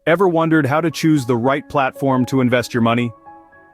Ever wondered how to choose the right platform to invest your money?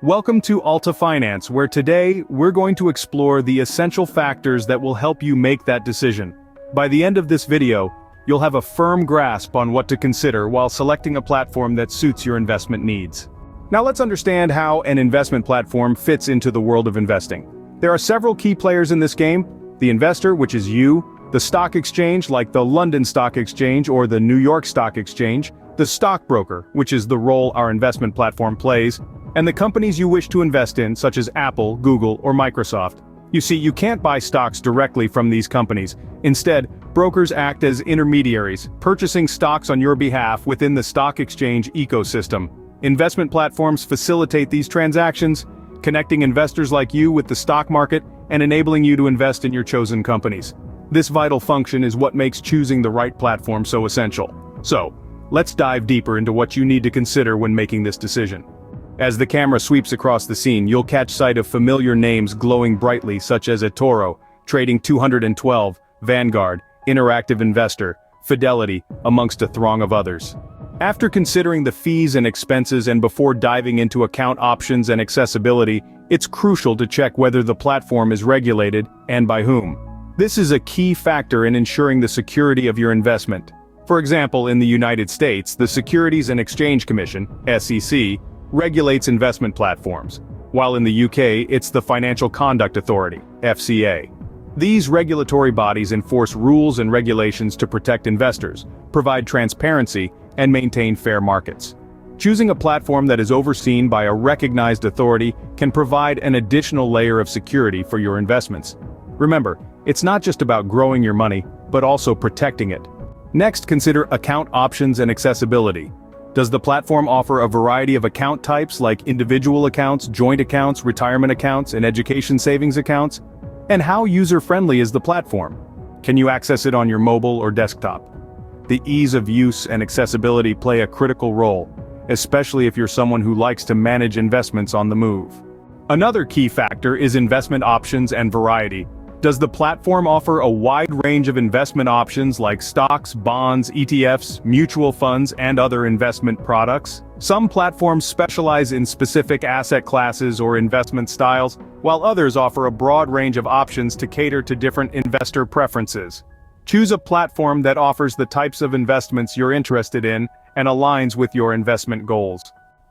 Welcome to Alta Finance, where today we're going to explore the essential factors that will help you make that decision. By the end of this video, you'll have a firm grasp on what to consider while selecting a platform that suits your investment needs. Now let's understand how an investment platform fits into the world of investing. There are several key players in this game: the investor, which is you; the stock exchange, like the London Stock Exchange or the New York Stock Exchange; the stockbroker, which is the role our investment platform plays; and the companies you wish to invest in, such as Apple, Google, or Microsoft. You see, you can't buy stocks directly from these companies. Instead, brokers act as intermediaries, purchasing stocks on your behalf within the stock exchange ecosystem. Investment platforms facilitate these transactions, connecting investors like you with the stock market and enabling you to invest in your chosen companies. This vital function is what makes choosing the right platform so essential. So, let's dive deeper into what you need to consider when making this decision. As the camera sweeps across the scene, you'll catch sight of familiar names glowing brightly, such as eToro, Trading 212, Vanguard, Interactive Investor, Fidelity, amongst a throng of others. After considering the fees and expenses and before diving into account options and accessibility, it's crucial to check whether the platform is regulated, and by whom. This is a key factor in ensuring the security of your investment. For example, in the United States, the Securities and Exchange Commission, SEC, regulates investment platforms, while in the UK it's the Financial Conduct Authority, FCA. These regulatory bodies enforce rules and regulations to protect investors, provide transparency, and maintain fair markets. Choosing a platform that is overseen by a recognized authority can provide an additional layer of security for your investments. Remember, it's not just about growing your money, but also protecting it. Next, consider account options and accessibility. Does the platform offer a variety of account types like individual accounts, joint accounts, retirement accounts, and education savings accounts? And how user-friendly is the platform? Can you access it on your mobile or desktop? The ease of use and accessibility play a critical role, especially if you're someone who likes to manage investments on the move. Another key factor is investment options and variety. Does the platform offer a wide range of investment options like stocks, bonds, ETFs, mutual funds, and other investment products? Some platforms specialize in specific asset classes or investment styles, while others offer a broad range of options to cater to different investor preferences. Choose a platform that offers the types of investments you're interested in and aligns with your investment goals.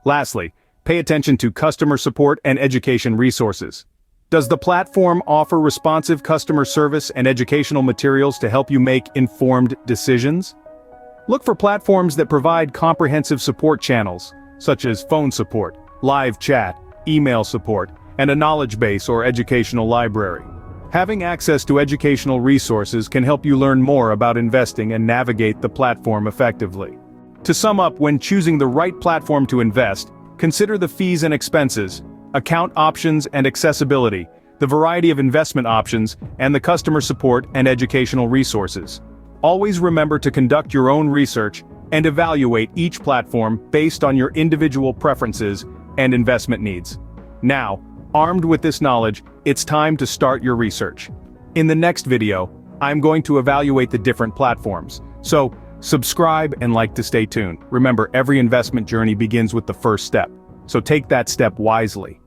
Lastly, pay attention to customer support and education resources. Does the platform offer responsive customer service and educational materials to help you make informed decisions? Look for platforms that provide comprehensive support channels, such as phone support, live chat, email support, and a knowledge base or educational library. Having access to educational resources can help you learn more about investing and navigate the platform effectively. To sum up, when choosing the right platform to invest, consider the fees and expenses, account options and accessibility, the variety of investment options, and the customer support and educational resources. Always remember to conduct your own research and evaluate each platform based on your individual preferences and investment needs. Now, armed with this knowledge, it's time to start your research. In the next video, I'm going to evaluate the different platforms. So, subscribe and like to stay tuned. Remember, every investment journey begins with the first step. So take that step wisely.